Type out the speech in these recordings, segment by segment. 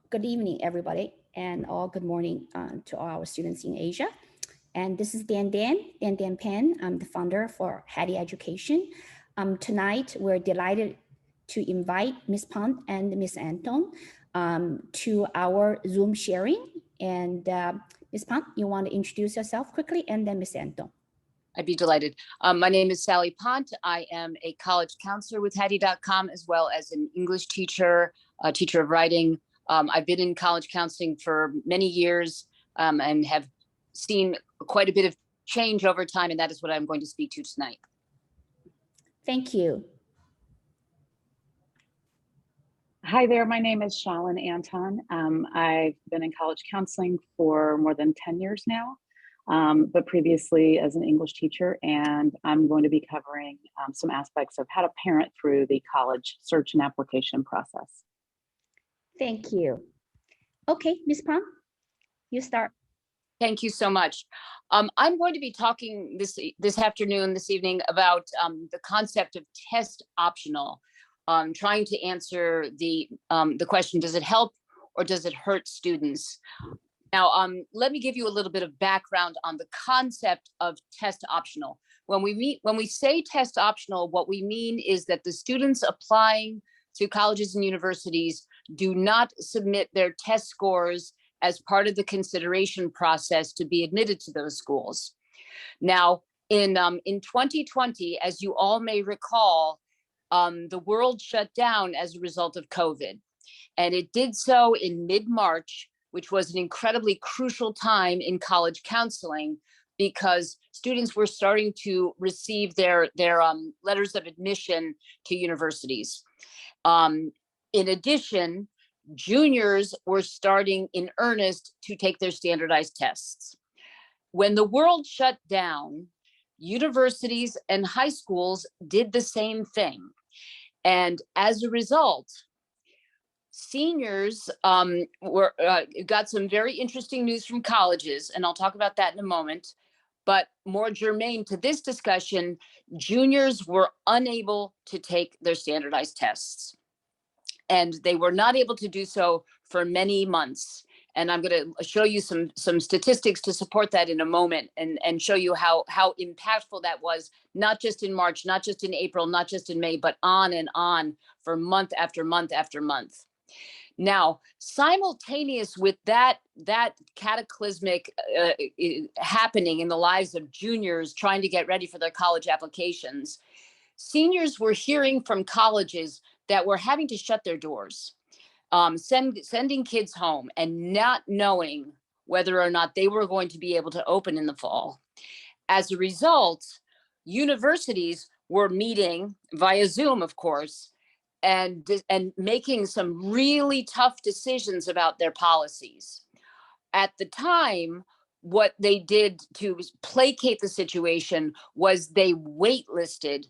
good evening, everybody, and all good morning to all our students in Asia. And this is Dan Pan. I'm the founder for Hattie Education. Tonight, we're delighted to invite Ms. Pont and Ms. Anton to our Zoom sharing. And Ms. Pont, you want to introduce yourself quickly, and then Ms. Anton. I'd be delighted. My name is Sally Pont. I am a college counselor with Hattie.com, as well as an English teacher, a teacher of writing. I've been in college counseling for many years and have seen quite a bit of change over time, and that is what I'm going to speak to tonight. Thank you. Hi there, my name is Shalin Anton. I've been in college counseling for more than 10 years now, but previously as an English teacher, and I'm going to be covering some aspects of how to parent through the college search and application process. Thank you. Okay, Ms. Pont, you start. Thank you so much. I'm going to be talking this evening about the concept of test optional, trying to answer the question, does it help or does it hurt students? Now, let me give you a little bit of background on the concept of test optional. When we say test optional, what we mean is that the students applying to colleges and universities do not submit their test scores as part of the consideration process to be admitted to those schools. Now, in 2020, as you all may recall, the world shut down as a result of COVID, and it did so in mid-March, which was an incredibly crucial time in college counseling because students were starting to receive their letters of admission to universities. In addition, juniors were starting in earnest to take their standardized tests. When the world shut down, universities and high schools did the same thing. And as a result, seniors got some very interesting news from colleges, and I'll talk about that in a moment. But more germane to this discussion, juniors were unable to take their standardized tests. And they were not able to do so for many months. And I'm going to show you some statistics to support that in a moment and show you how impactful that was, not just in March, not just in April, not just in May, but on and on for month after month after month. Now, simultaneous with that cataclysmic happening in the lives of juniors trying to get ready for their college applications, seniors were hearing from colleges that were having to shut their doors, sending kids home and not knowing whether or not they were going to be able to open in the fall. As a result, universities were meeting via Zoom, of course, and making some really tough decisions about their policies. At the time, what they did to placate the situation was they waitlisted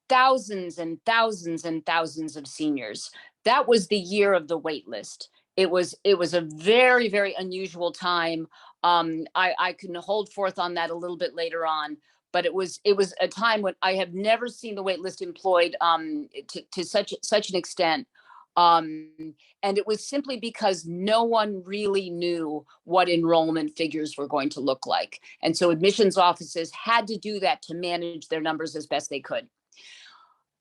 thousands and thousands and thousands of seniors. That was the year of the wait list. It was a very, very unusual time. I can hold forth on that a little bit later on, but it was a time when I have never seen the wait list employed to such an extent. And it was simply because no one really knew what enrollment figures were going to look like. And so admissions offices had to do that to manage their numbers as best they could.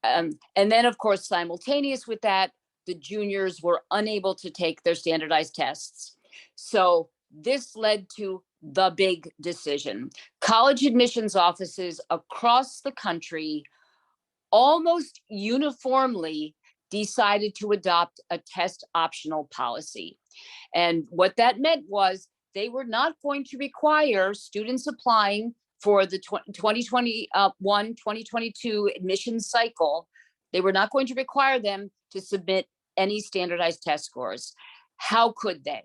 And then, of course, simultaneous with that, the juniors were unable to take their standardized tests. So this led to the big decision. College admissions offices across the country almost uniformly decided to adopt a test optional policy. And what that meant was they were not going to require students applying for the 2021-2022 admissions cycle. They were not going to require them to submit any standardized test scores. How could they?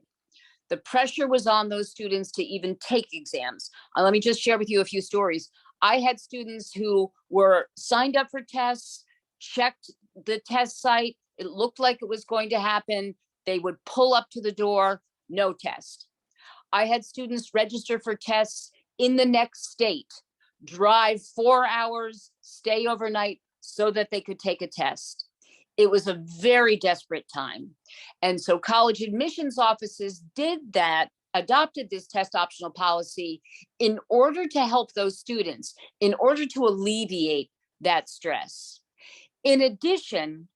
The pressure was on those students to even take exams. Let me just share with you a few stories. I had students who were signed up for tests, checked the test site. It looked like it was going to happen. They would pull up to the door, no test. I had students register for tests in the next state, drive 4 hours, stay overnight so that they could take a test. It was a very desperate time. And so college admissions offices did that, adopted this test optional policy in order to help those students, in order to alleviate that stress. In addition,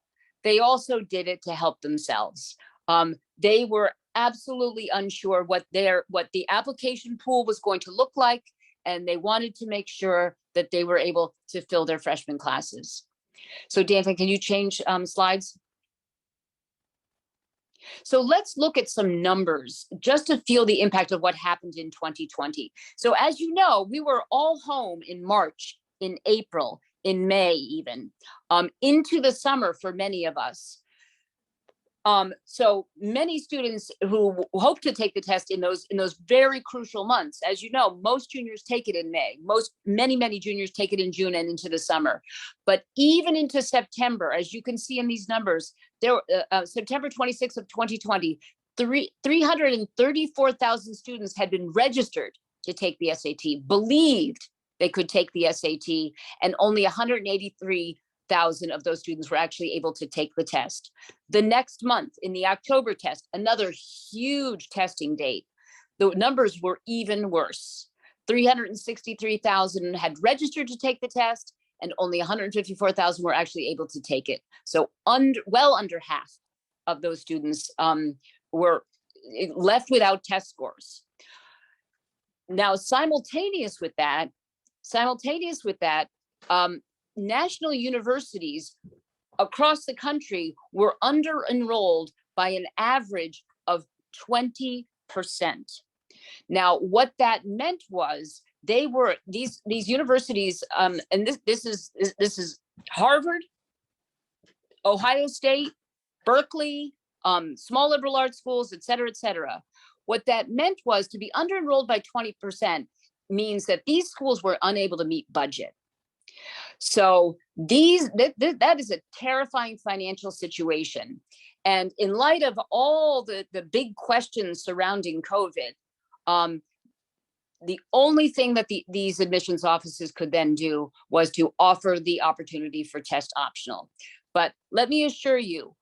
they also did it to help themselves. They were absolutely unsure what the application pool was going to look like, and they wanted to make sure that they were able to fill their freshman classes. So Danton, can you change slides? So let's look at some numbers just to feel the impact of what happened in 2020. So as you know, we were all home in March, in April, in May even, into the summer for many of us. So many students who hope to take the test in those very crucial months. As you know, most juniors take it in May. Many juniors take it in June and into the summer. But even into September, as you can see in these numbers, there September 26th of 2020, 334,000 students had been registered to take the SAT, believed they could take the SAT, and only 183,000 of those students were actually able to take the test. The next month, in the October test, another huge testing date, the numbers were even worse. 363,000 had registered to take the test, and only 154,000 were actually able to take it. So well under half of those students were left without test scores. Now, simultaneous with that, national universities across the country were under-enrolled by an average of 20%. Now, what that meant was these universities, and this is Harvard, Ohio State, Berkeley, small liberal arts schools, et cetera, et cetera. What that meant was to be under-enrolled by 20% means that these schools were unable to meet budget. So that is a terrifying financial situation. And in light of all the big questions surrounding COVID, the only thing that these admissions offices could then do was to offer the opportunity for test optional. But let me assure you,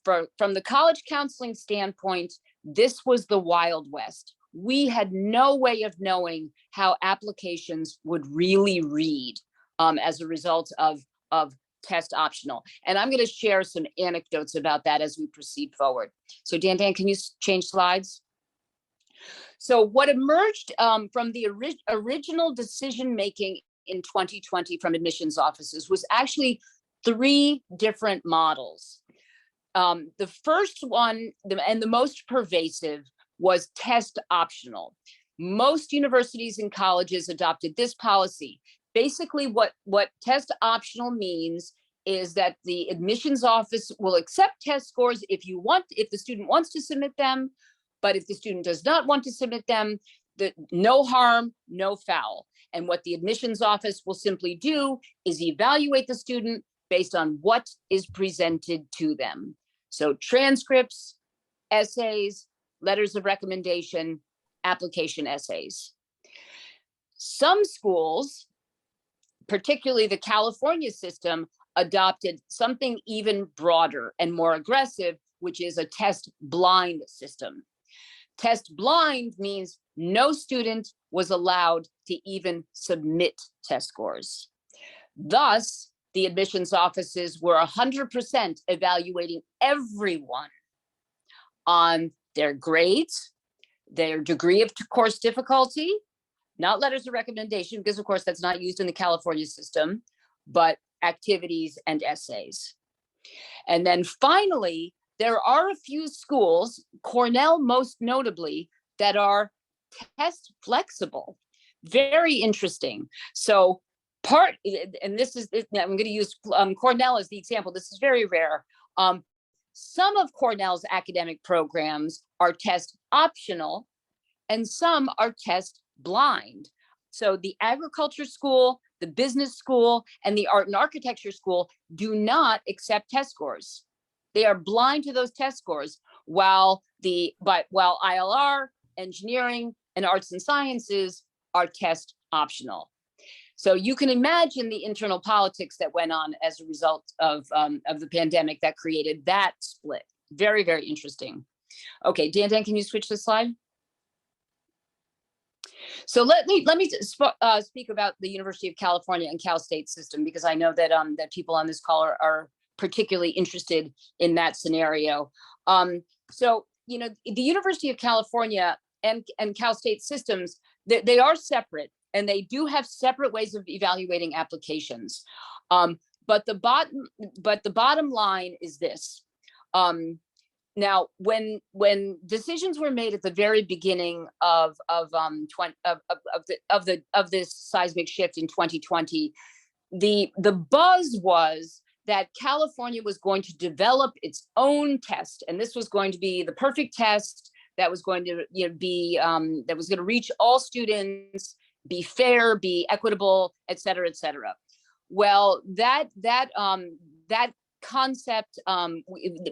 from the college counseling standpoint, this was the Wild West. We had no way of knowing how applications would really read as a result of test optional. And I'm going to share some anecdotes about that as we proceed forward. So Dan, can you change slides? So what emerged from the original decision-making in 2020 from admissions offices was actually 3 different models. The first one, and the most pervasive, was test optional. Most universities and colleges adopted this policy. Basically, what test optional means is that the admissions office will accept test scores if the student wants to submit them, but if the student does not want to submit them, no harm, no foul. And what the admissions office will simply do is evaluate the student based on what is presented to them. So transcripts, essays, letters of recommendation, application essays. Some schools, particularly the California system, adopted something even broader and more aggressive, which is a test blind system. Test blind means no student was allowed to even submit test scores. Thus, the admissions offices were 100% evaluating everyone on their grades, their degree of course difficulty, not letters of recommendation, because of course that's not used in the California system, but activities and essays. And then finally, there are a few schools, Cornell most notably, that are test flexible. Very interesting. So and this is, I'm going to use Cornell as the example. This is very rare. Some of Cornell's academic programs are test optional and some are test blind. So the agriculture school, the business school, and the art and architecture school do not accept test scores. They are blind to those test scores, while ILR, engineering, and arts and sciences are test optional. So you can imagine the internal politics that went on as a result of the pandemic that created that split. Very, very interesting. Okay, Dan, can you switch the slide? So let me speak about the University of California and Cal State system, because I know that that people on this call are particularly interested in that scenario. So the University of California and Cal State systems, they are separate, and they do have separate ways of evaluating applications. But the bottom line is this. Now, when decisions were made at the very beginning of this seismic shift in 2020, the buzz was that California was going to develop its own test, and this was going to be the perfect test that was going to be that was going to reach all students, be fair, be equitable, et cetera, et cetera. Well, that concept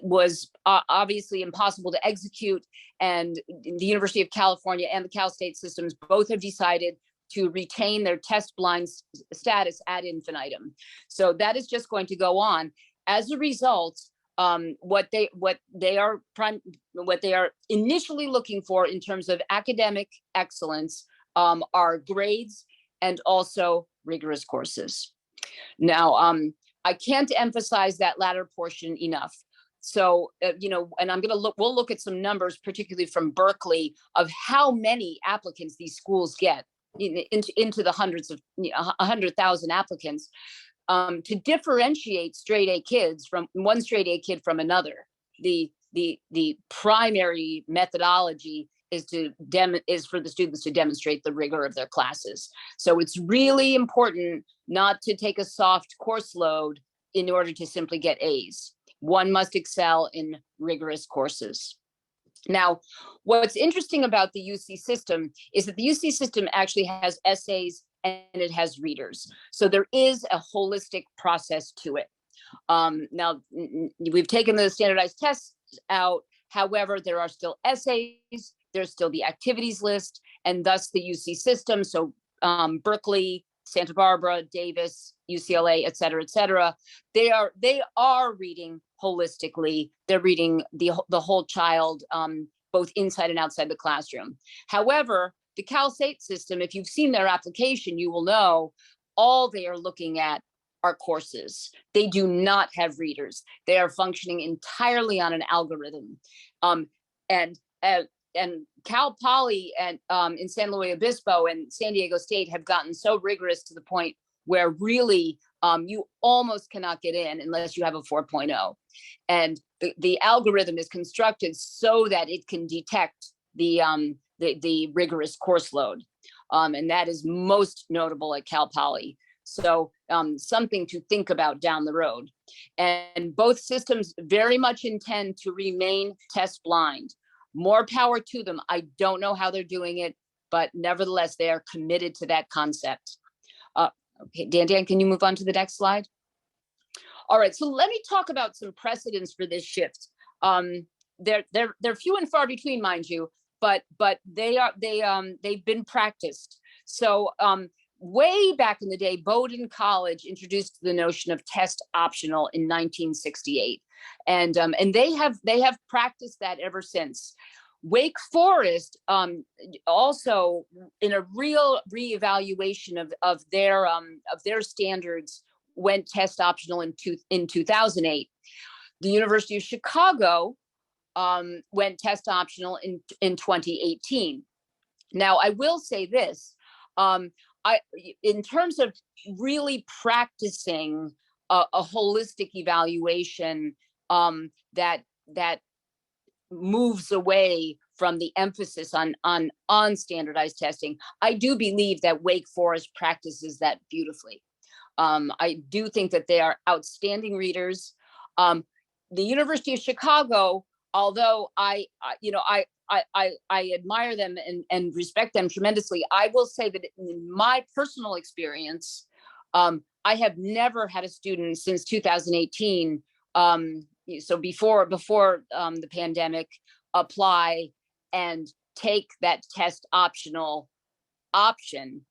was obviously impossible to execute, and the University of California and the Cal State systems both have decided to retain their test blind status ad infinitum. So that is just going to go on. As a result, what they are initially looking for in terms of academic excellence are grades and also rigorous courses. Now, I can't emphasize that latter portion enough. So, and we'll look at some numbers, particularly from Berkeley, of how many applicants these schools get into the hundreds of 100,000 applicants, to differentiate straight A kids from one straight A kid from another. The primary methodology is for the students to demonstrate the rigor of their classes. So it's really important not to take a soft course load in order to simply get A's. One must excel in rigorous courses. Now, what's interesting about the UC system is that the UC system actually has essays and it has readers. So there is a holistic process to it. Now, we've taken the standardized tests out. However, there are still essays, there's still the activities list, and thus the UC system. So Berkeley, Santa Barbara, Davis, UCLA, et cetera, they are reading holistically. They're reading the whole child, both inside and outside the classroom. However, the Cal State system, if you've seen their application, you will know all they are looking at are courses. They do not have readers. They are functioning entirely on an algorithm. And Cal Poly and in San Luis Obispo and San Diego State have gotten so rigorous to the point where really you almost cannot get in unless you have a 4.0. And the algorithm is constructed so that it can detect the rigorous course load. And that is most notable at Cal Poly. So something to think about down the road. And both systems very much intend to remain test blind. More power to them. I don't know how they're doing it, but nevertheless, they are committed to that concept. Okay, Dan, can you move on to the next slide? All right, so let me talk about some precedents for this shift. They're few and far between, mind you, but they've been practiced. So way back in the day, Bowdoin College introduced the notion of test optional in 1968, and they have practiced that ever since. Wake Forest also, in a real reevaluation of their standards, went test optional in 2008. The University of Chicago went test optional in 2018. Now, I will say this. In terms of really practicing a holistic evaluation that moves away from the emphasis on standardized testing, I do believe that Wake Forest practices that beautifully. I do think that they are outstanding readers. The University of Chicago, although I admire them and respect them tremendously, I will say that in my personal experience, I have never had a student since 2018, so before the pandemic, apply and take that test optional option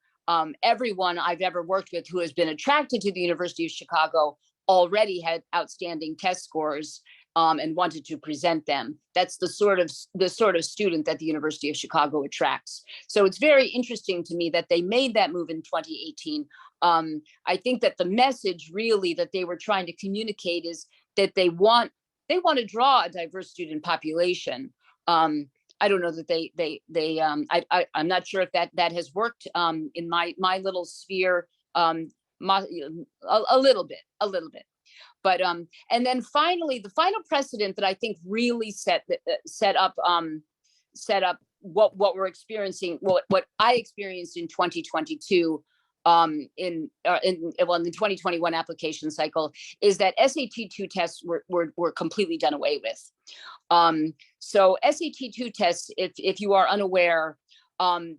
everyone I've ever worked with who has been attracted to the University of Chicago already had outstanding test scores and wanted to present them. That's the sort of student that the University of Chicago attracts. So it's very interesting to me that they made that move in 2018. I think that the message really that they were trying to communicate is that they want to draw a diverse student population. I don't know that I'm not sure if that has worked in my little sphere, a little bit. But and then finally, the final precedent that I think really set up what we're experiencing, what I experienced in 2022, in the 2021 application cycle, is that SAT-2 tests were completely done away with. So SAT-2 tests, if you are unaware,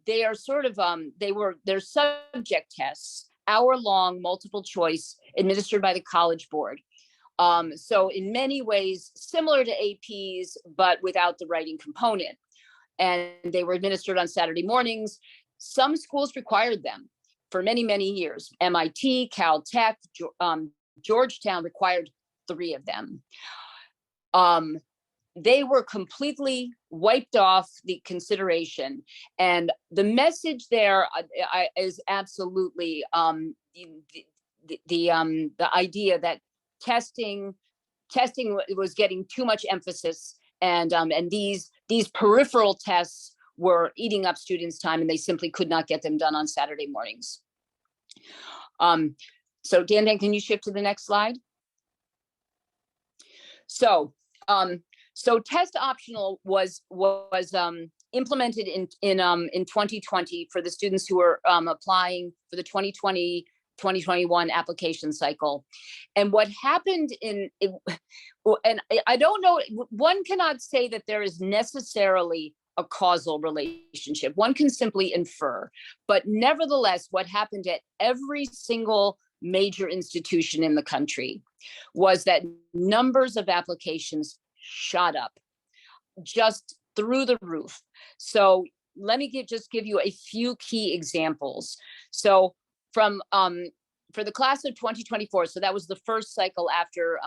they are sort of they're subject tests, hour-long multiple choice administered by the College Board. So in many ways similar to APs, but without the writing component. And they were administered on Saturday mornings. Some schools required them for many, many years. MIT, Caltech, Georgetown required 3 of them. They were completely wiped off the consideration. And the message there is absolutely the idea that testing was getting too much emphasis, and these peripheral tests were eating up students' time, and they simply could not get them done on Saturday mornings. So Dan, can you shift to the next slide? So test optional was implemented in 2020 for the students who were applying for the 2021 application cycle. And what happened and I don't know, one cannot say that there is necessarily a causal relationship. One can simply infer, but nevertheless, what happened at every single major institution in the country was that numbers of applications shot up just through the roof. So let me give you a few key examples. So for the class of 2024, so that was the first cycle after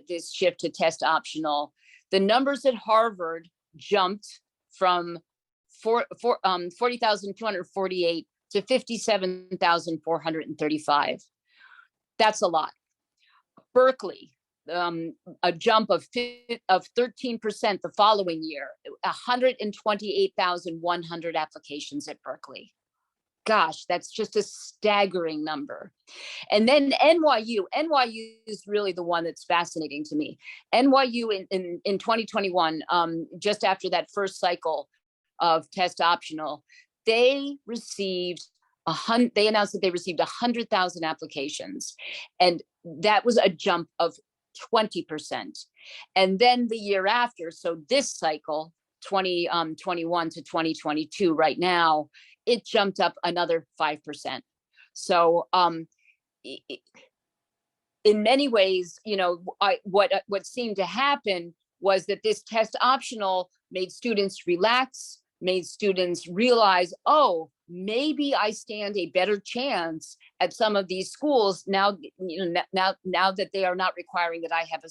this shift to test optional, the numbers at Harvard jumped from 40,248 to 57,435. That's a lot. Berkeley, a jump of 13% the following year, 128,100 applications at Berkeley. Gosh, that's just a staggering number. And then NYU is really the one that's fascinating to me. NYU in 2021, just after that first cycle of test optional, they announced that they received 100,000 applications. And that was a jump of 20%. And then the year after, so this cycle, 2021 to 2022 right now, it jumped up another 5%. So in many ways, what seemed to happen was that this test optional made students relax, made students realize, oh, maybe I stand a better chance at some of these schools now. Now that they are not requiring that I have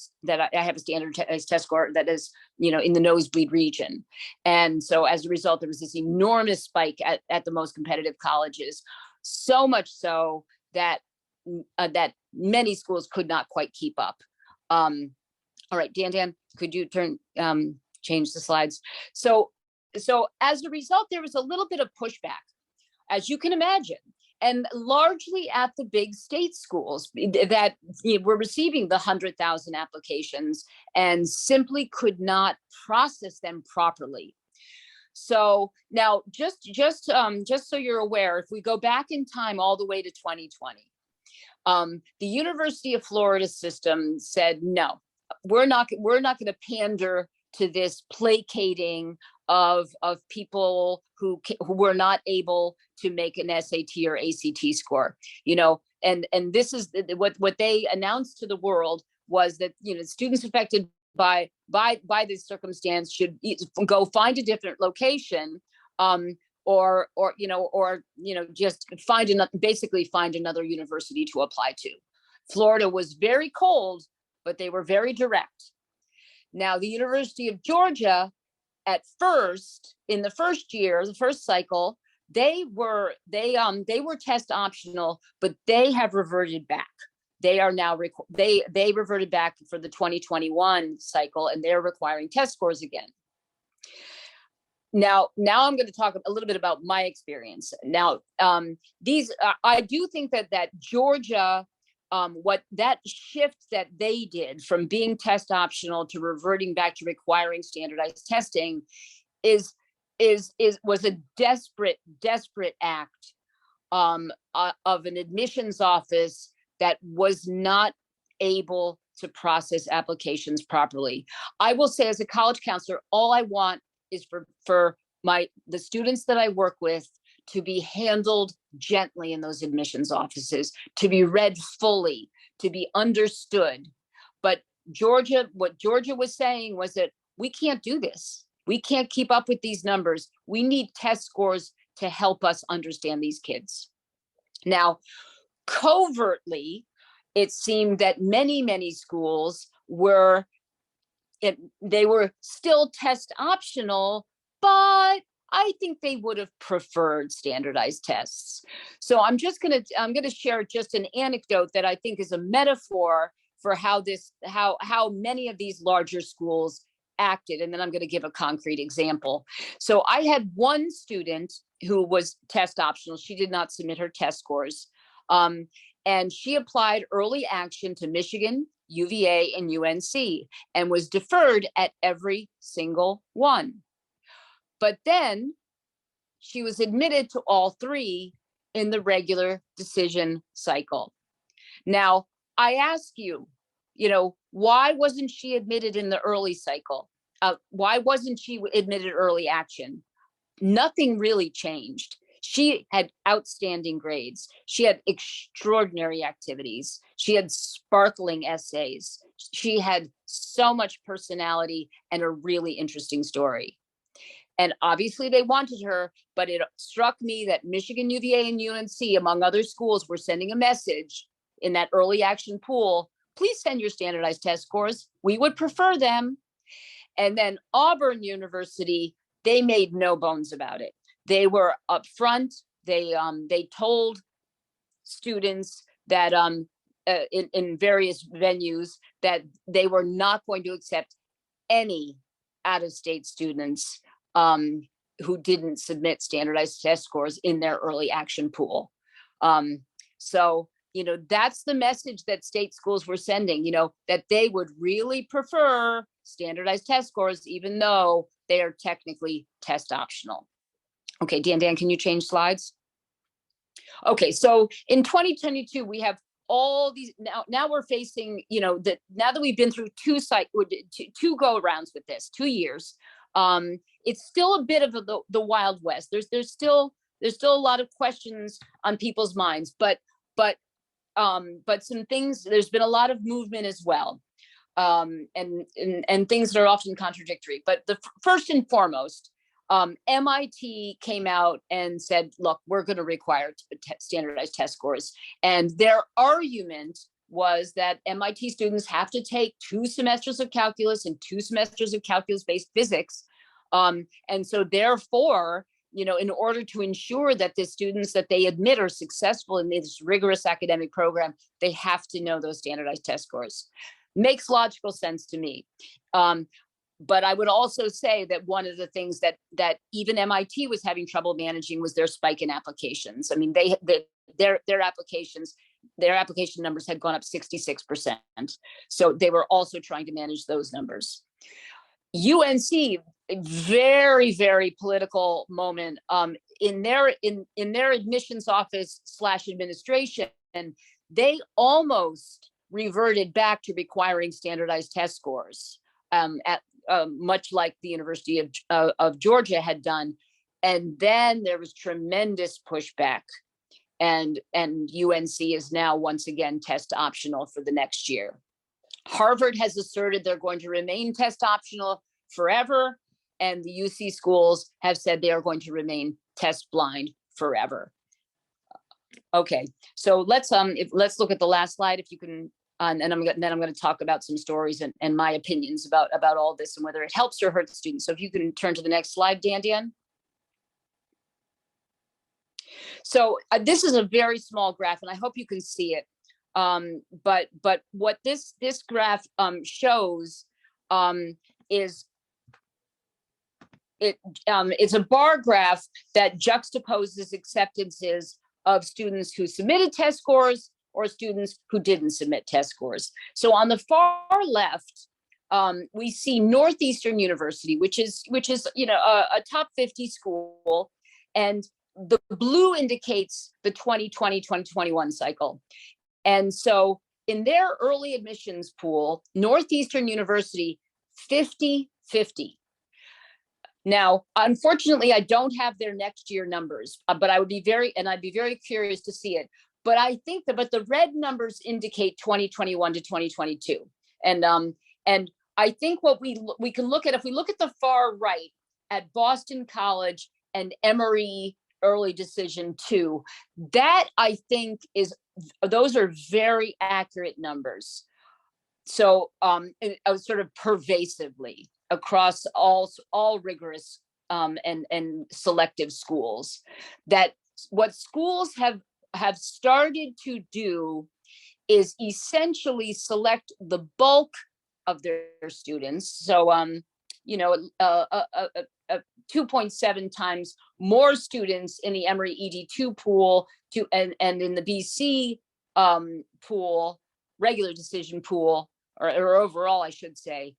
a standard test score that is, in the nosebleed region. And so as a result, there was this enormous spike at the most competitive colleges, so much so that many schools could not quite keep up. All right, Dan, could you change the slides? So as a result, there was a little bit of pushback, as you can imagine, and largely at the big state schools that were receiving the 100,000 applications and simply could not process them properly. So now, just so you're aware, if we go back in time all the way to 2020, the University of Florida system said, no, we're not going to pander to this placating of people who were not able to make an SAT or ACT score, and this is what they announced to the world was that, students affected by this circumstance should go find a different location, just basically find another university to apply to. Florida was very cold, but they were very direct. Now, the University of Georgia, at first, in the first year, the first cycle, they were test optional, but they have reverted back. They are now they reverted back for the 2021 cycle, and they're requiring test scores again. Now I'm going to talk a little bit about my experience. Now, I do think that Georgia, what that shift that they did from being test optional to reverting back to requiring standardized testing was a desperate act of an admissions office that was not able to process applications properly. I will say, as a college counselor, all I want is for the students that I work with to be handled gently in those admissions offices, to be read fully, to be understood. But what Georgia was saying was that we can't do this. We can't keep up with these numbers. We need test scores to help us understand these kids. Now, covertly, it seemed that many schools were still test optional, but I think they would have preferred standardized tests. So I'm going to share just an anecdote that I think is a metaphor for how many of these larger schools acted, and then I'm going to give a concrete example. So I had one student who was test optional. She did not submit her test scores, and she applied early action to Michigan, UVA, and UNC, and was deferred at every single one. But then she was admitted to all three in the regular decision cycle. Now, I ask you, why wasn't she admitted in the early cycle? Why wasn't she admitted early action? Nothing really changed. She had outstanding grades. She had extraordinary activities. She had sparkling essays. She had so much personality and a really interesting story. And obviously they wanted her, but it struck me that Michigan, UVA, and UNC, among other schools, were sending a message in that early action pool: please send your standardized test scores. We would prefer them. And then Auburn University, they made no bones about it. They were upfront. They told students that in various venues that they were not going to accept any out-of-state students who didn't submit standardized test scores in their early action pool. So, that's the message that state schools were sending, that they would really prefer standardized test scores, even though they are technically test optional. Okay, Dan, can you change slides? Okay, so in 2022, we have all these, now we're facing, now that we've been through two go-arounds with this, 2 years, it's still a bit of the Wild West. There's still a lot of questions on people's minds, but some things, there's been a lot of movement as well, and things that are often contradictory. But the first and foremost, MIT came out and said, look, we're going to require standardized test scores. And their argument was that MIT students have to take 2 semesters of calculus and 2 semesters of calculus-based physics. And so therefore, in order to ensure that the students that they admit are successful in this rigorous academic program, they have to know those standardized test scores. Makes logical sense to me. But I would also say that one of the things that even MIT was having trouble managing was their spike in applications. I mean, their application numbers had gone up 66%. So they were also trying to manage those numbers. UNC, a very, very political moment in their admissions office / administration, they almost reverted back to requiring standardized test scores, much like the University of Georgia had done. And then there was tremendous pushback, and UNC is now once again test optional for the next year. Harvard has asserted they're going to remain test optional forever, and the UC schools have said they are going to remain test blind forever. Okay, so let's look at the last slide if you can, and then I'm going to talk about some stories and my opinions about all this and whether it helps or hurts students. So if you can turn to the next slide, Dan. So this is a very small graph, and I hope you can see it. But what this graph shows is it's a bar graph that juxtaposes acceptances of students who submitted test scores or students who didn't submit test scores. So on the far left, we see Northeastern University, which is a top 50 school, and the blue indicates the 2020-2021 cycle. And so in their early admissions pool, Northeastern University, 50-50. Now, unfortunately, I don't have their next year numbers, but I'd be very curious to see it. But I think but the red numbers indicate 2021 to 2022. And I think what we can look at, if we look at the far right at Boston College and Emory early decision 2, that I think those are very accurate numbers. So sort of pervasively across all rigorous and selective schools, that what schools have started to do is essentially select the bulk of their students. So 2.7 times more students in the Emory ED2 pool and in the BC pool, regular decision pool, or overall, I should say,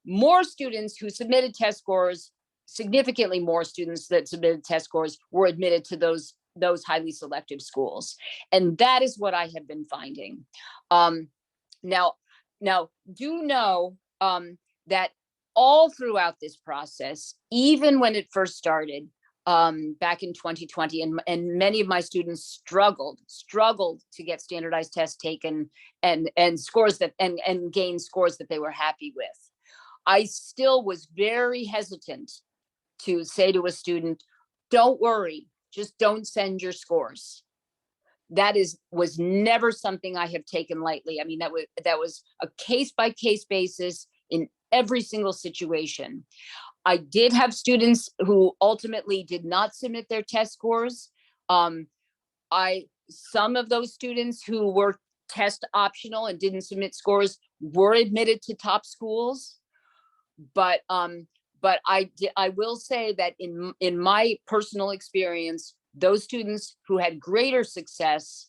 more students who submitted test scores, significantly more students that submitted test scores were admitted to those highly selective schools. And that is what I have been finding. Now do know that all throughout this process, even when it first started back in 2020, and many of my students struggled to get standardized tests taken and scores and gain scores that they were happy with, I still was very hesitant to say to a student, don't worry, just don't send your scores. That was never something I have taken lightly. I mean, that was a case-by-case basis in every single situation. I did have students who ultimately did not submit their test scores. Some of those students who were test optional and didn't submit scores were admitted to top schools. But I will say that in my personal experience, those students who had greater success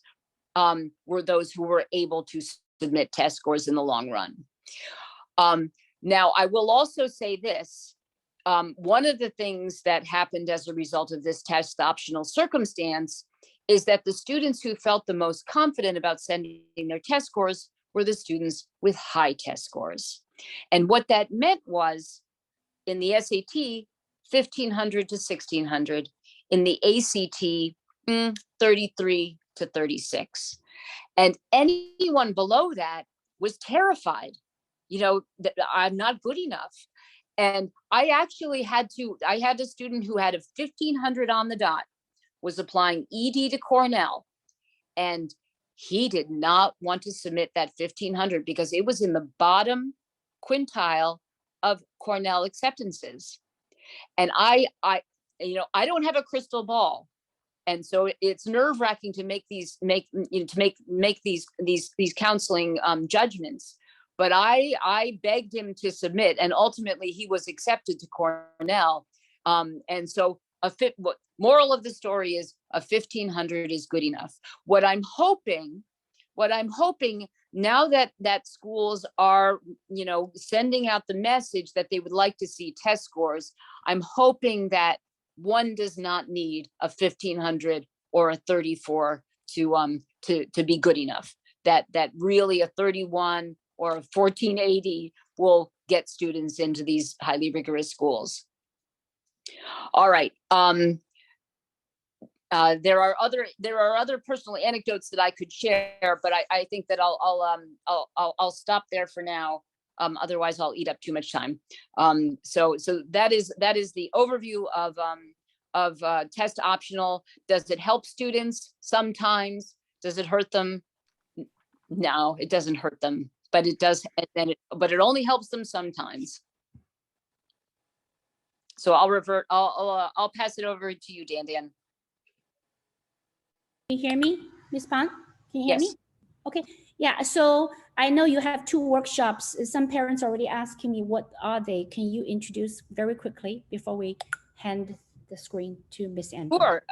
were those who were able to submit test scores in the long run. Now, I will also say this. One of the things that happened as a result of this test optional circumstance is that the students who felt the most confident about sending their test scores were the students with high test scores. And what that meant was, in the SAT, 1,500 to 1,600. In the ACT, 33 to 36. And anyone below that was terrified, that I'm not good enough. And I had a student who had a 1,500 on the dot, was applying ED to Cornell, and he did not want to submit that 1,500 because it was in the bottom quintile of Cornell acceptances. And I don't have a crystal ball, and so it's nerve-wracking to make these counseling judgments. But I begged him to submit, and ultimately he was accepted to Cornell. And so moral of the story is a 1,500 is good enough. What I'm hoping now that schools are, sending out the message that they would like to see test scores, I'm hoping that one does not need a 1,500 or a 34 to be good enough. That really a 31 or a 1480 will get students into these highly rigorous schools. All right. There are other personal anecdotes that I could share, but I think that I'll stop there for now. Otherwise, I'll eat up too much time. So that is the overview test optional. Does it help students? Sometimes. Does it hurt them? No, it doesn't hurt them, but it does, but it only helps them sometimes. So I'll revert, I'll pass it over to you, Dan. Can you hear me, Ms. Pan? Can you hear me? Okay, yeah, so I know you have 2 workshops. Some parents already asking me what are they. Can you introduce very quickly before we hand the screen to Ms. Anton? Sure.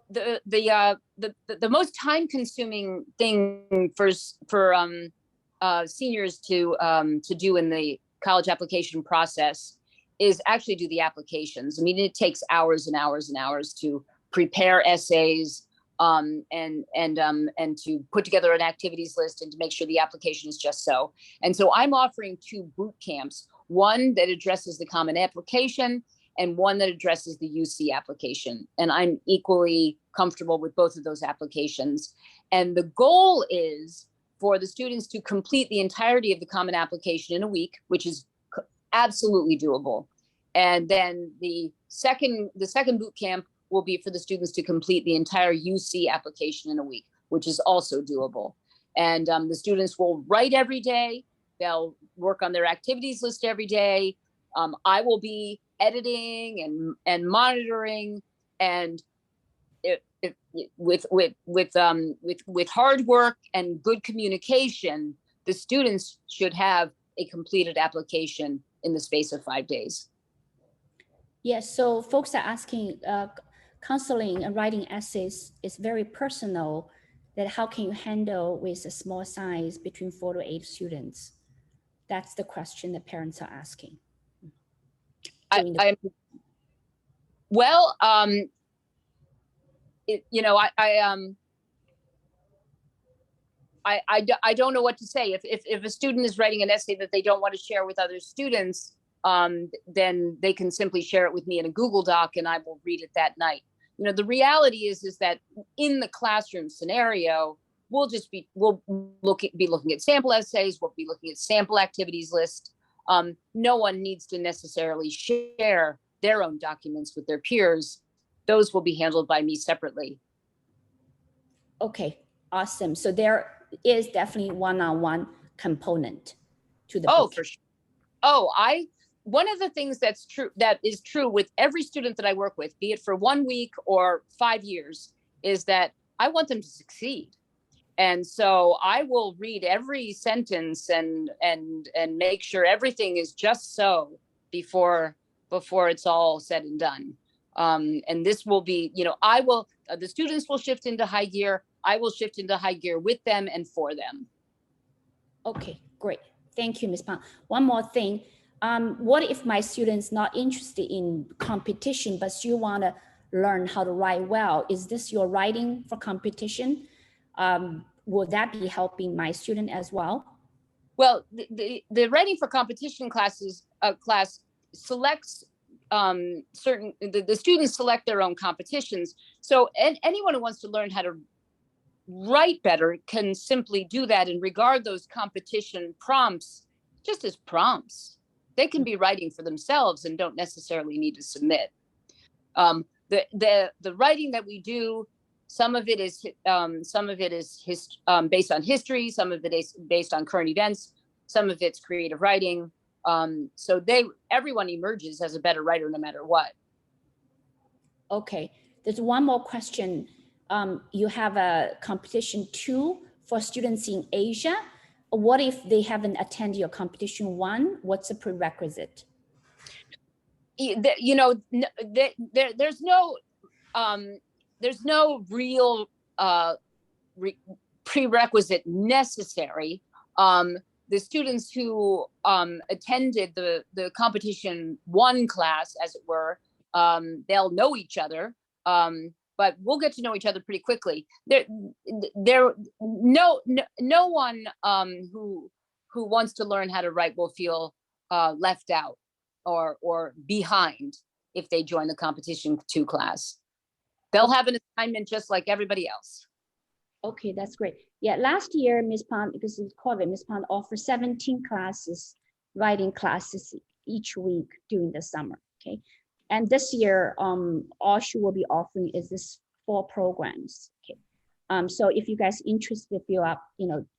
The most time-consuming thing for seniors to do in the college application process is actually do the applications. I mean, it takes hours and hours and hours to prepare essays and to put together an activities list and to make sure the application is just so. And so I'm offering 2 boot camps, one that addresses the Common Application and one that addresses the UC application. And I'm equally comfortable with both of those applications. And the goal is for the students to complete the entirety of the Common Application in a week, which is absolutely doable. And then the second boot camp will be for the students to complete the entire UC application in a week, which is also doable. And the students will write every day. They'll work on their activities list every day. I will be editing and monitoring, and with hard work and good communication, the students should have a completed application in the space of 5 days. Yes, so folks are asking, counseling and writing essays is very personal, that how can you handle with a small size between 4 to 8 students? That's the question that parents are asking. I don't know what to say. If a student is writing an essay that they don't want to share with other students, then they can simply share it with me in a Google Doc and I will read it that night. You know, the reality is that in the classroom scenario, we'll be looking at sample essays, we'll be looking at sample activities list. No one needs to necessarily share their own documents with their peers. Those will be handled by me separately. Okay, awesome. So there is definitely one-on-one component to the book. For sure. One of the things that is true with every student that I work with, be it for 1 week or 5 years, is that I want them to succeed. And so I will read every sentence and make sure everything is just so before it's all said and done. And this will be, the students will shift into high gear. I will shift into high gear with them and for them. Okay, great. Thank you, Ms. Pang. One more thing. What if my student's not interested in competition, but you want to learn how to write well? Is this your writing for competition? Will that be helping my student as well? Well, the writing for competition class selects the students select their own competitions. So anyone who wants to learn how to write better can simply do that and regard those competition prompts just as prompts. They can be writing for themselves and don't necessarily need to submit. The writing that we do, some of it is based on history, some of it is based on current events, some of it's creative writing. So everyone emerges as a better writer no matter what. Okay, there's one more question. You have a competition 2 for students in Asia. What if they haven't attended your competition 1? What's the prerequisite? There's no real prerequisite necessary. The students who attended the competition 1 class, as it were, they'll know each other, but we'll get to know each other pretty quickly. No one who wants to learn how to write will feel left out or behind if they join the competition 2 class. They'll have an assignment just like everybody else. Okay, that's great. Yeah, last year, Ms. Pan, because of COVID, Ms. Pan offered 17 classes, writing classes each week during the summer, okay? And this year, all she will be offering is this 4 programs, okay? So if you guys interested, fill up,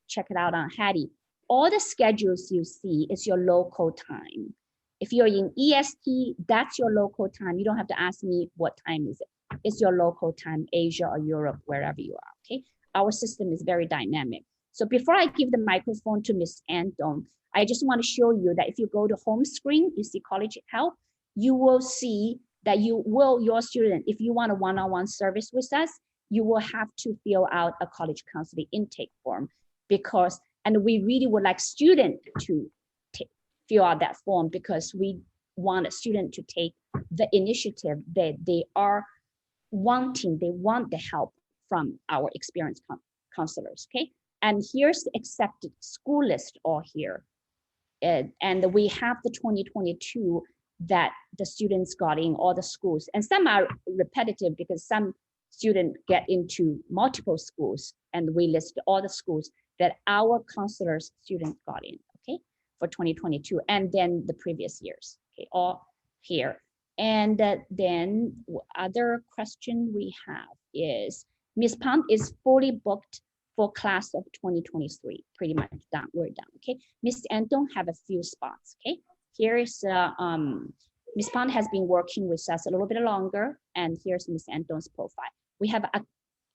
check it out on Hattie. All the schedules you see is your local time. If you're in EST, that's your local time. You don't have to ask me what time is it. It's your local time, Asia or Europe, wherever you are, okay? Our system is very dynamic. So before I give the microphone to Ms. Anton, I just want to show you that if you go to home screen, you see College Help, you will see that your student, if you want a one-on-one service with us, you will have to fill out a college counseling intake form and we really would like students to fill out that form because we want a student to take the initiative that they want the help from our experienced counselors, okay? And here's the accepted school list all here. And we have the 2022 that the students got in all the schools. And some are repetitive because some students get into multiple schools, and we list all the schools that our counselors students got in, okay, for 2022, and then the previous years, okay, all here. And then other question we have is, Ms. Pont is fully booked for class of 2023, pretty much done, we're done, okay? Ms. Anton have a few spots, okay? Here is, Ms. Pont has been working with us a little bit longer, and here's Ms. Anton's profile. We have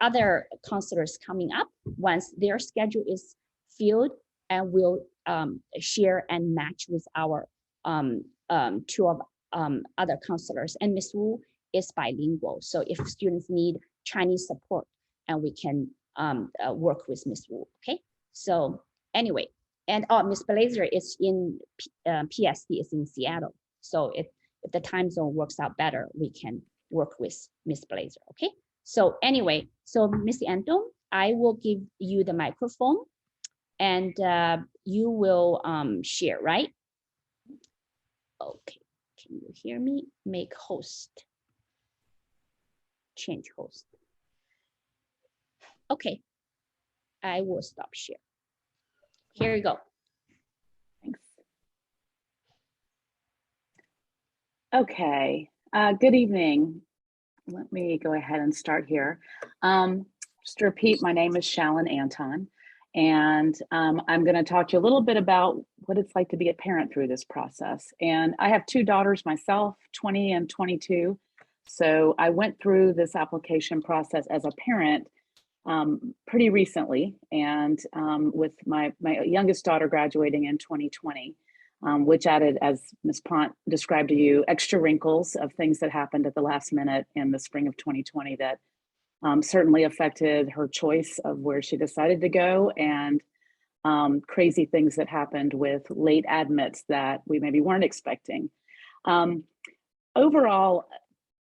other counselors coming up once their schedule is filled, and we'll share and match with our 2 of other counselors. And Ms. Wu is bilingual, so if students need Chinese support, and we can work with Ms. Wu, okay? So anyway, and Ms. Blazer is in PST, is in Seattle. So if the time zone works out better, we can work with Ms. Blazer, okay? So anyway, so Ms. Anton, I will give you the microphone and you will share, right? Okay, can you hear me? Make host, change host. Okay, I will stop share. Here you go. Thanks. Okay, good evening. Let me go ahead and start here. Just to repeat, my name is Shalyn Anton, and I'm going to talk to you a little bit about what it's like to be a parent through this process. And I have 2 daughters myself, 20 and 22. So I went through this application process as a parent pretty recently, and with my youngest daughter graduating in 2020, which added, as Ms. Pont described to you, extra wrinkles of things that happened at the last minute in the spring of 2020 that certainly affected her choice of where she decided to go, and crazy things that happened with late admits that we maybe weren't expecting. Overall,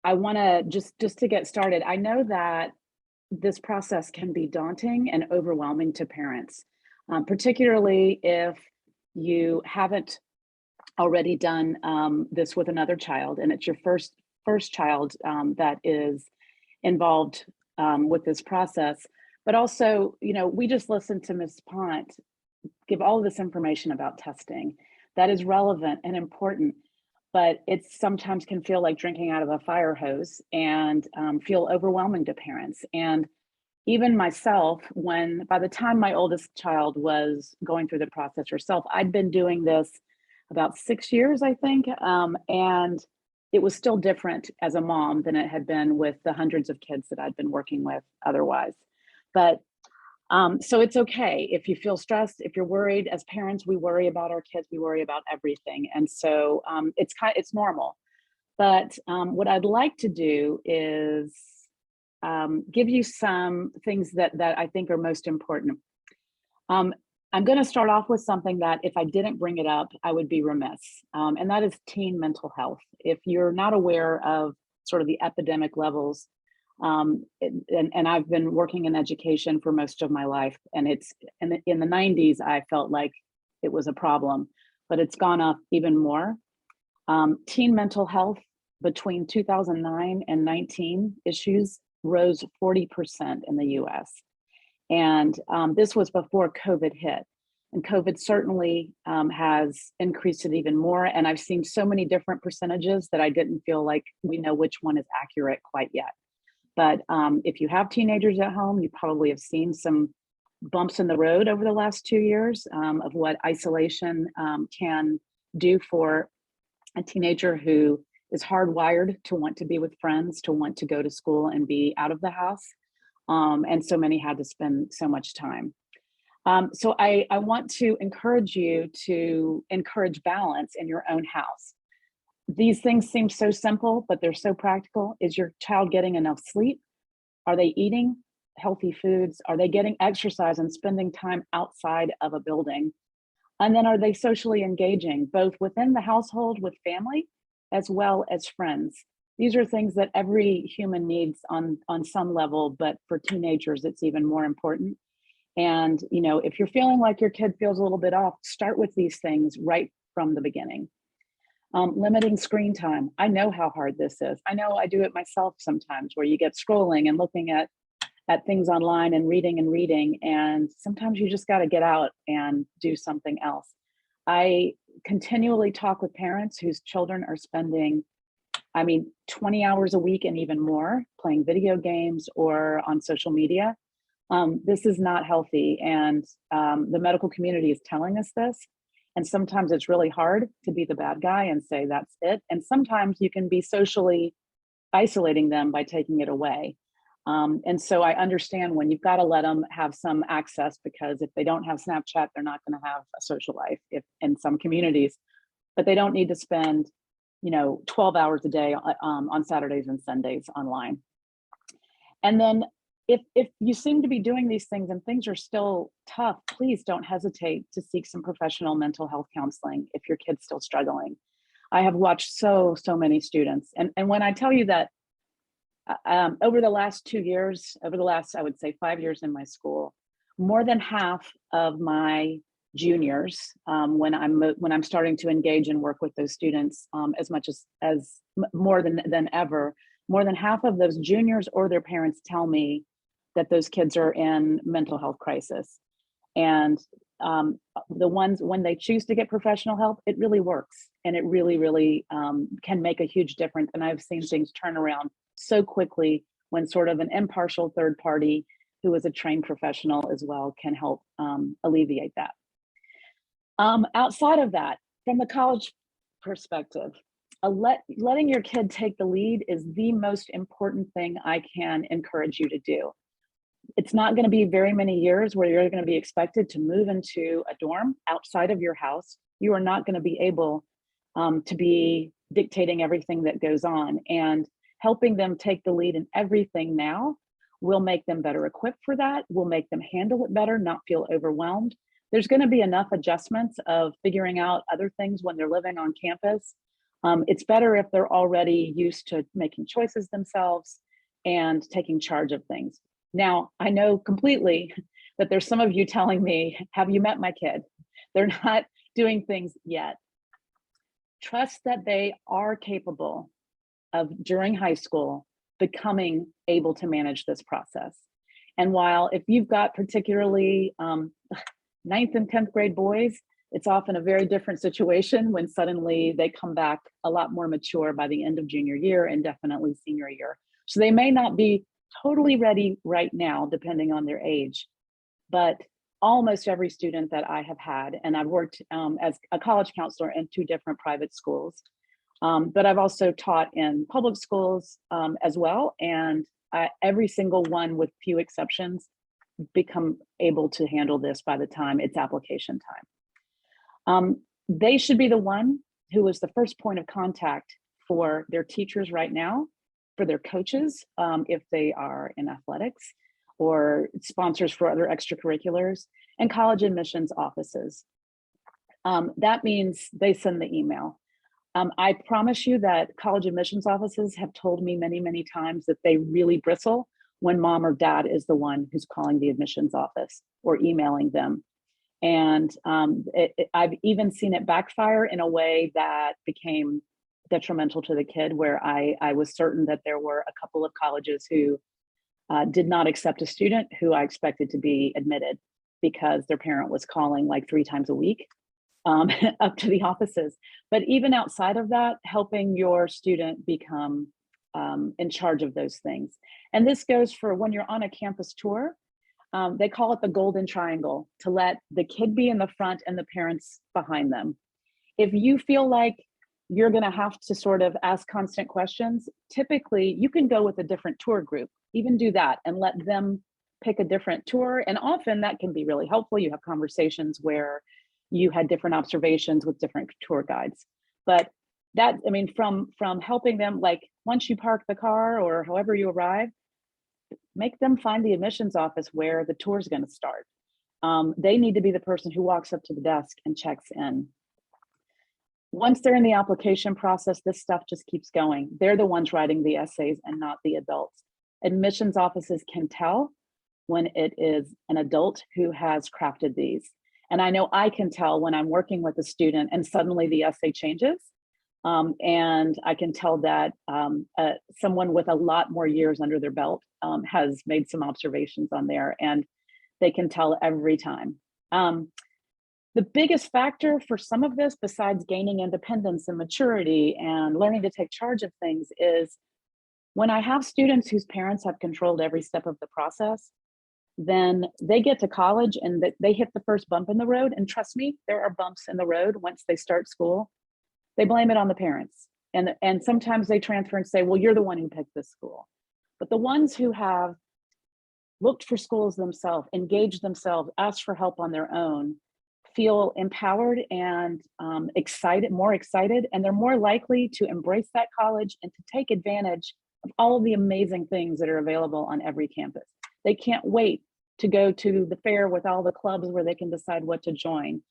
I want to just to get started, I know that this process can be daunting and overwhelming to parents, particularly if you haven't already done this with another child, and it's your first child that is involved with this process. But also, we just listened to Ms. Pont give all of this information about testing that is relevant and important, but it sometimes can feel like drinking out of a fire hose and feel overwhelming to parents. And even myself, by the time my oldest child was going through the process herself, I'd been doing this about 6 years, I think, and it was still different as a mom than it had been with the hundreds of kids that I'd been working with otherwise. But so it's okay if you feel stressed, if you're worried. As parents, we worry about our kids, we worry about everything, and so it's normal. But what I'd like to do is give you some things that I think are most important. I'm going to start off with something that if I didn't bring it up, I would be remiss, and that is teen mental health. If you're not aware of sort of the epidemic levels, and I've been working in education for most of my life, and it's in the 90s, I felt like it was a problem, but it's gone up even more. Teen mental health between 2009 and 19 issues rose 40% in the US. And this was before COVID hit. And COVID certainly has increased it even more. And I've seen so many different percentages that I didn't feel like we know which one is accurate quite yet. But if you have teenagers at home, you probably have seen some bumps in the road over the last 2 years of what isolation can do for a teenager who is hardwired to want to be with friends, to want to go to school and be out of the house. And so many had to spend so much time. So I want to encourage you to encourage balance in your own house. These things seem so simple, but they're so practical. Is your child getting enough sleep? Are they eating healthy foods? Are they getting exercise and spending time outside of a building? And then are they socially engaging, both within the household with family, as well as friends? These are things that every human needs on some level, but for teenagers, it's even more important. And, you know, if you're feeling like your kid feels a little bit off, start with these things right from the beginning. Limiting screen time. I know how hard this is. I know I do it myself sometimes, where you get scrolling and looking at things online and reading, and sometimes you just got to get out and do something else. I continually talk with parents whose children are spending, 20 hours a week and even more playing video games or on social media. This is not healthy, and the medical community is telling us this. And sometimes it's really hard to be the bad guy and say that's it. And sometimes you can be socially isolating them by taking it away. And so I understand when you've got to let them have some access, because if they don't have Snapchat, they're not going to have a social life if in some communities, but they don't need to spend, 12 hours a day on Saturdays and Sundays online. And then if you seem to be doing these things and things are still tough, please don't hesitate to seek some professional mental health counseling if your kid's still struggling. I have watched so many students. And when I tell you that over the last 2 years, over the last, I would say 5 years in my school, more than half of my juniors, when I'm starting to engage and work with those students as much as more than ever, more than half of those juniors or their parents tell me that those kids are in mental health crisis. And the ones, when they choose to get professional help, it really works. And it really can make a huge difference. And I've seen things turn around so quickly when sort of an impartial third party who is a trained professional as well can help alleviate that. Outside of that, from the college perspective, letting your kid take the lead is the most important thing I can encourage you to do. It's not going to be very many years where you're going to be expected to move into a dorm outside of your house. You are not going to be able to be dictating everything that goes on, and helping them take the lead in everything now will make them better equipped for that, will make them handle it better, not feel overwhelmed. There's going to be enough adjustments of figuring out other things when they're living on campus. It's better if they're already used to making choices themselves and taking charge of things. Now, I know completely that there's some of you telling me, have you met my kid? They're not doing things yet. Trust that they are capable of, during high school, becoming able to manage this process. And while if you've got particularly 9th and 10th grade boys, it's often a very different situation when suddenly they come back a lot more mature by the end of junior year and definitely senior year. So they may not be totally ready right now, depending on their age, but almost every student that I have had, and I've worked as a college counselor in 2 different private schools, but I've also taught in public schools as well, and every single one, with few exceptions, become able to handle this by the time it's application time. They should be the one who is the first point of contact for their teachers right now, for their coaches, if they are in athletics, or sponsors for other extracurriculars, and college admissions offices. That means they send the email. I promise you that college admissions offices have told me many times that they really bristle when mom or dad is the one who's calling the admissions office or emailing them. And I've even seen it backfire in a way that became detrimental to the kid, where I was certain that there were a couple of colleges who did not accept a student who I expected to be admitted. because their parent was calling like 3 times a week up to the offices. But even outside of that, helping your student become in charge of those things. And this goes for when you're on a campus tour. They call it the golden triangle, to let the kid be in the front and the parents behind them. If you feel like you're going to have to sort of ask constant questions, typically you can go with a different tour group, even do that and let them pick a different tour. And often that can be really helpful. You have conversations where you had different observations with different tour guides. But that, I mean, from helping them, like once you park the car or however you arrive, make them find the admissions office where the tour is going to start. They need to be the person who walks up to the desk and checks in. Once they're in the application process, this stuff just keeps going. They're the ones writing the essays and not the adults. Admissions offices can tell when it is an adult who has crafted these. And I know I can tell when I'm working with a student and suddenly the essay changes. And I can tell that someone with a lot more years under their belt has made some observations on there, and they can tell every time. The biggest factor for some of this, besides gaining independence and maturity and learning to take charge of things, is when I have students whose parents have controlled every step of the process, then they get to college and they hit the first bump in the road. And trust me, there are bumps in the road once they start school. They blame it on the parents. And sometimes they transfer and say, well, you're the one who picked this school. But the ones who have looked for schools themselves, engaged themselves, asked for help on their own, feel empowered and more excited, and they're more likely to embrace that college and to take advantage of all of the amazing things that are available on every campus. They can't wait to go to the fair with all the clubs where they can decide what to join.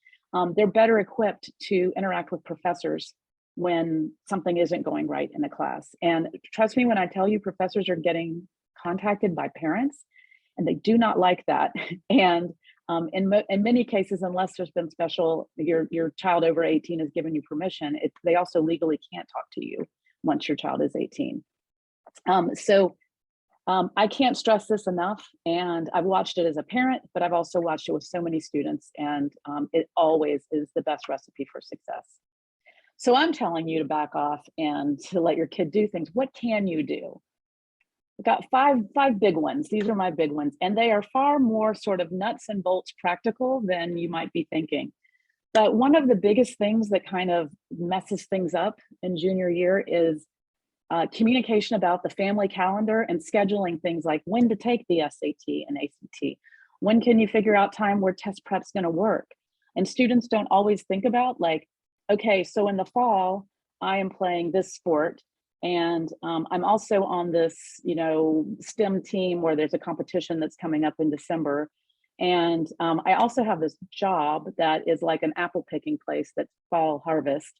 They're better equipped to interact with professors when something isn't going right in the class. And trust me when I tell you, professors are getting contacted by parents, and they do not like that. And in many cases, unless there's been special, your child over 18 has given you permission, they also legally can't talk to you once your child is 18. I can't stress this enough, and I've watched it as a parent, but I've also watched it with so many students, and it always is the best recipe for success. So I'm telling you to back off and to let your kid do things. What can you do? I've got five big ones. These are my big ones, and they are far more sort of nuts and bolts practical than you might be thinking. But one of the biggest things that kind of messes things up in junior year is communication about the family calendar and scheduling things like when to take the SAT and ACT. When can you figure out time where test prep's going to work? And students don't always think about, like, okay, so in the fall, I am playing this sport, and I'm also on this, STEM team where there's a competition that's coming up in December. And I also have this job that is like an apple picking place that's fall harvest.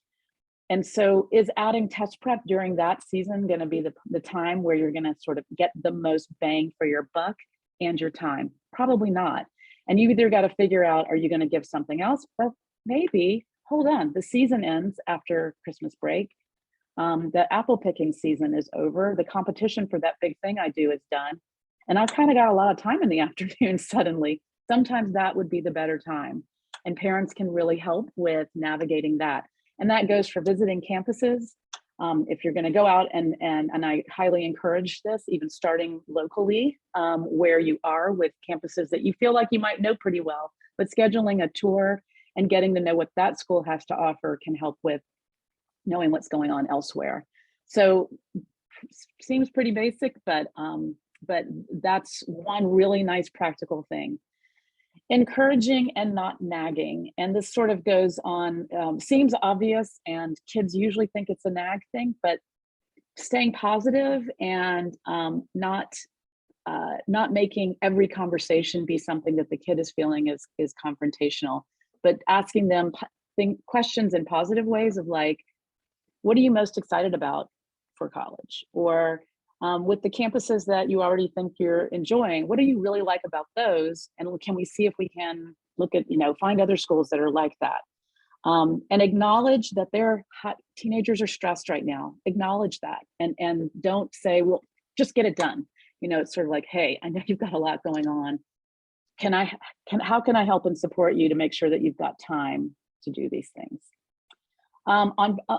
And so is adding test prep during that season going to be the time where you're going to sort of get the most bang for your buck and your time? Probably not. And you either got to figure out, are you going to give something else? Or maybe, hold on, the season ends after Christmas break. The apple picking season is over. The competition for that big thing I do is done. And I've kind of got a lot of time in the afternoon suddenly. Sometimes that would be the better time. And parents can really help with navigating that. And that goes for visiting campuses. If you're going to go out, and I highly encourage this, even starting locally where you are with campuses that you feel like you might know pretty well, but scheduling a tour and getting to know what that school has to offer can help with knowing what's going on elsewhere. So seems pretty basic, but that's one really nice practical thing. Encouraging and not nagging. And this sort of goes on, seems obvious, and kids usually think it's a nag thing, but staying positive and not making every conversation be something that the kid is feeling is confrontational, but asking them questions in positive ways of like, what are you most excited about for college? Or with the campuses that you already think you're enjoying, what do you really like about those? And can we see if we can look at, find other schools that are like that? And acknowledge that teenagers are stressed right now. Acknowledge that, and don't say, well, just get it done. It's sort of like, hey, I know you've got a lot going on. how can I help and support you to make sure that you've got time to do these things?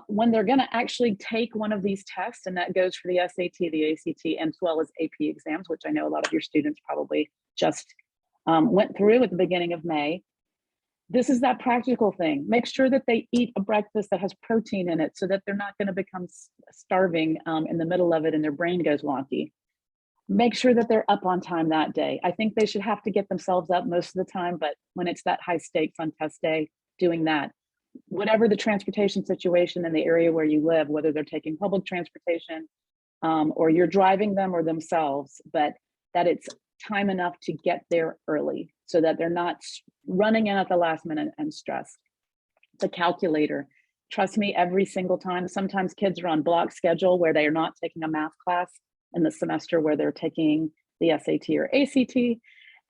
When they're going to actually take one of these tests, and that goes for the SAT, the ACT, and as well as AP exams, which I know a lot of your students probably just went through at the beginning of May. This is that practical thing. Make sure that they eat a breakfast that has protein in it so that they're not going to become starving in the middle of it and their brain goes wonky. Make sure that they're up on time that day. I think they should have to get themselves up most of the time, but when it's that high stakes on test day, doing that. Whatever the transportation situation in the area where you live, whether they're taking public transportation or you're driving them or themselves, but that it's time enough to get there early so that they're not running in at the last minute and stressed. The calculator, trust me, every single time. Sometimes kids are on block schedule where they are not taking a math class in the semester where they're taking the SAT or ACT,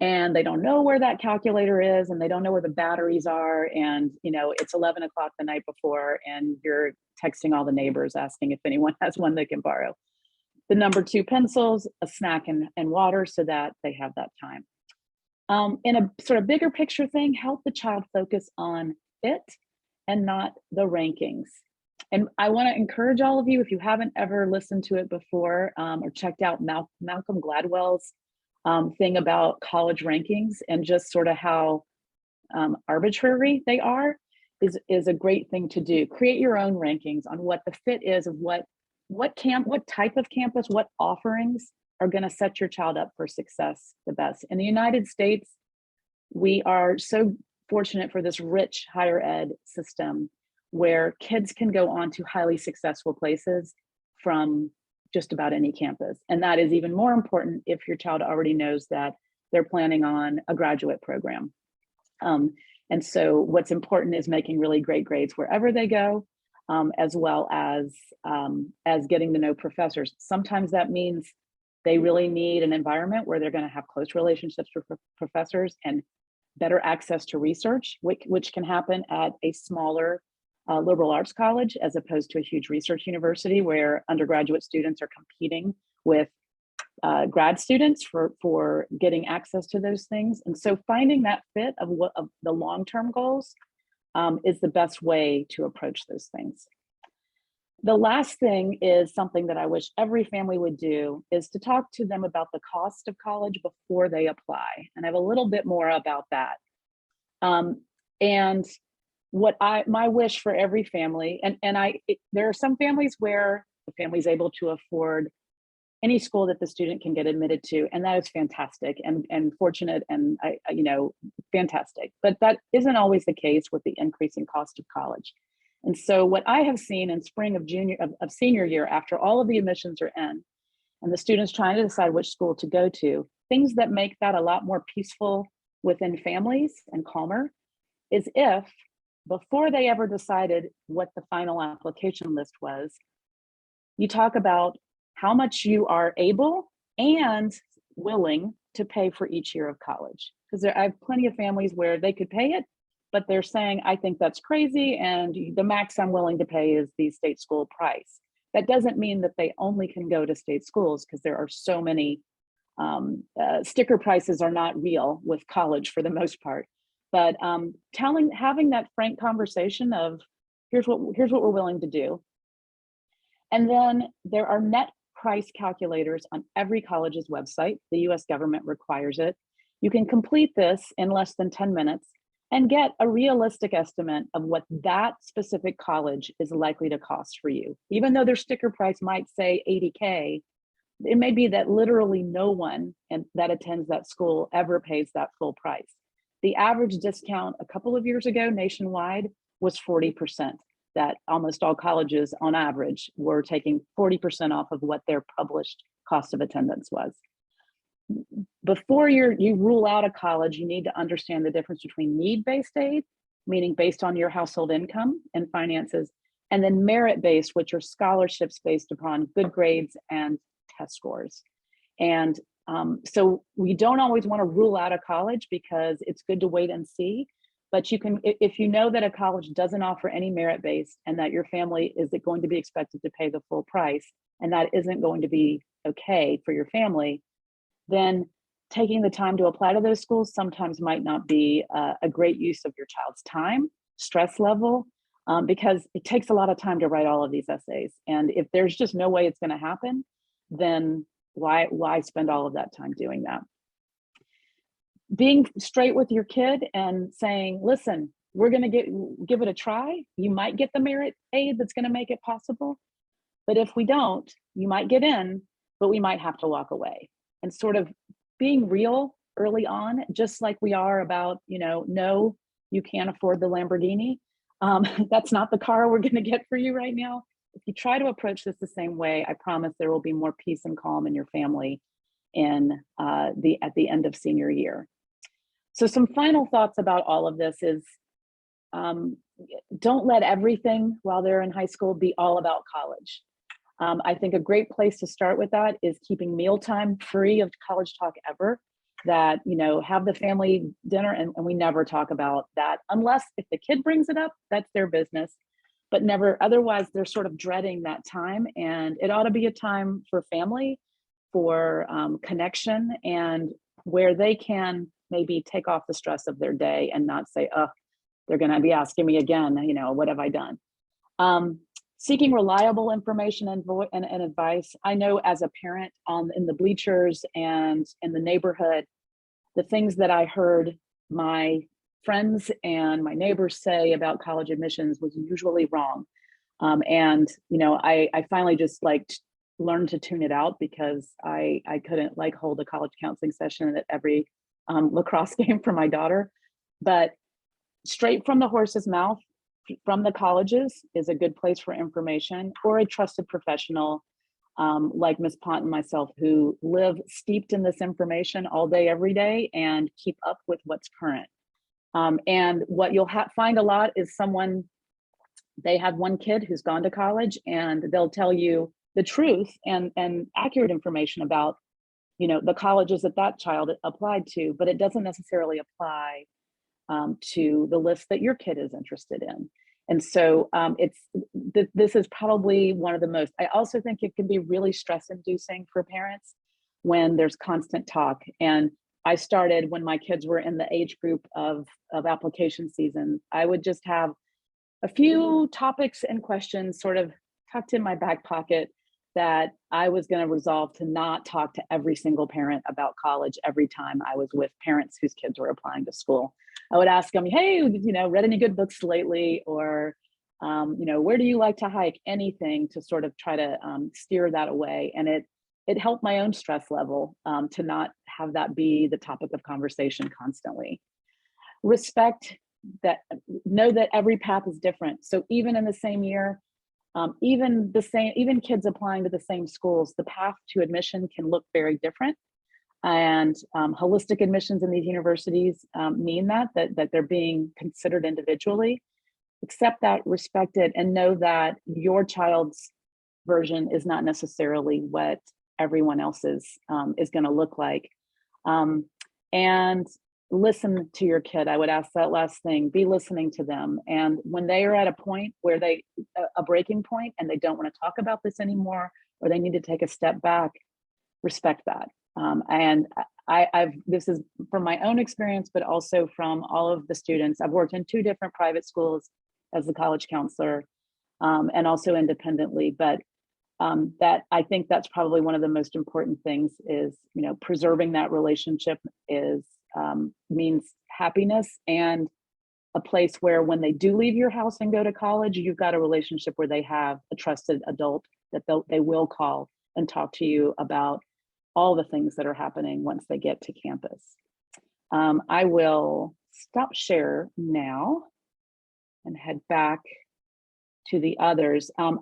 and they don't know where that calculator is, and they don't know where the batteries are, and it's 11 o'clock the night before, and you're texting all the neighbors asking if anyone has one they can borrow. The number 2 pencils, a snack and water so that they have that time. In a sort of bigger picture thing, help the child focus on fit and not the rankings. And I want to encourage all of you, if you haven't ever listened to it before or checked out Malcolm Gladwell's thing about college rankings and just sort of how arbitrary they are, is a great thing to do. Create your own rankings on what the fit is of what type of campus, what offerings are going to set your child up for success the best. In the United States, we are so fortunate for this rich higher ed system where kids can go on to highly successful places from just about any campus. And that is even more important if your child already knows that they're planning on a graduate program. And so what's important is making really great grades wherever they go, as well as getting to know professors. Sometimes that means they really need an environment where they're going to have close relationships with professors and better access to research, which can happen at a smaller liberal arts college as opposed to a huge research university where undergraduate students are competing with grad students for getting access to those things. And so finding that fit of the long-term goals is the best way to approach those things. The last thing is something that I wish every family would do, is to talk to them about the cost of college before they apply. And I have a little bit more about that. And my wish for every family, there are some families where the family's able to afford any school that the student can get admitted to, and that is fantastic and fortunate and fantastic. But that isn't always the case with the increasing cost of college. And so what I have seen in spring of senior year, after all of the admissions are in, and the students trying to decide which school to go to, things that make that a lot more peaceful within families and calmer is if, before they ever decided what the final application list was, you talk about how much you are able and willing to pay for each year of college. Because I have plenty of families where they could pay it, but they're saying, I think that's crazy, and the max I'm willing to pay is the state school price. That doesn't mean that they only can go to state schools, because there are so many sticker prices are not real with college for the most part. But having that frank conversation of here's what we're willing to do. And then there are net price calculators on every college's website. The US government requires it. You can complete this in less than 10 minutes and get a realistic estimate of what that specific college is likely to cost for you. Even though their sticker price might say $80K, it may be that literally no one that attends that school ever pays that full price. The average discount a couple of years ago nationwide was 40%. That almost all colleges on average were taking 40% off of what their published cost of attendance was. Before you rule out a college, you need to understand the difference between need-based aid, meaning based on your household income and finances, and then merit-based, which are scholarships based upon good grades and test scores. And so we don't always want to rule out a college because it's good to wait and see. But you can, if you know that a college doesn't offer any merit-based and that your family is going to be expected to pay the full price, and that isn't going to be okay for your family, then taking the time to apply to those schools sometimes might not be a great use of your child's time, stress level, because it takes a lot of time to write all of these essays. And if there's just no way it's going to happen, then why spend all of that time doing that? Being straight with your kid and saying, listen, we're going to give it a try. You might get the merit aid that's going to make it possible. But if we don't, you might get in, but we might have to walk away. And sort of being real early on, just like we are about, no, you can't afford the Lamborghini. That's not the car we're going to get for you right now. If you try to approach this the same way, I promise there will be more peace and calm in your family at the end of senior year. So some final thoughts about all of this is, don't let everything while they're in high school be all about college. I think a great place to start with that is keeping mealtime free of college talk ever. That, have the family dinner and we never talk about that unless if the kid brings it up, that's their business, but never, otherwise they're sort of dreading that time. And it ought to be a time for family, for connection, and where they can maybe take off the stress of their day and not say, oh, they're going to be asking me again, what have I done? Seeking reliable information and advice. I know as a parent in the bleachers and in the neighborhood, the things that I heard my friends and my neighbors say about college admissions was usually wrong. I finally just learned to tune it out because I couldn't hold a college counseling session at every lacrosse game for my daughter. But straight from the horse's mouth, from the colleges is a good place for information, or a trusted professional like Ms. Pont and myself, who live steeped in this information all day, every day, and keep up with what's current. And what you'll find a lot is they have one kid who's gone to college, and they'll tell you the truth and accurate information about, the colleges that child applied to, but it doesn't necessarily apply to the list that your kid is interested in. And so this is probably one of the most, I also think it can be really stress inducing for parents when there's constant talk. And I started when my kids were in the age group of application season. I would just have a few topics and questions sort of tucked in my back pocket that I was going to resolve to not talk to every single parent about college every time I was with parents whose kids were applying to school. I would ask them, hey, read any good books lately? Or, where do you like to hike? Anything to sort of try to steer that away. And it helped my own stress level to not have that be the topic of conversation constantly. Respect that, know that every path is different. So even in the same year, even kids applying to the same schools, the path to admission can look very different. And holistic admissions in these universities mean that they're being considered individually. Accept that, respect it, and know that your child's version is not necessarily what everyone else's is going to look like. And listen to your kid. I would ask that last thing, be listening to them. And when they are at a point where a breaking point and they don't want to talk about this anymore, or they need to take a step back, respect that. And this is from my own experience, but also from all of the students. I've worked in 2 different private schools as a college counselor and also independently, but that I think that's probably one of the most important things is, preserving that relationship means happiness, and a place where when they do leave your house and go to college, you've got a relationship where they have a trusted adult that they will call and talk to you about all the things that are happening once they get to campus. I will stop share now and head back to the others. I'm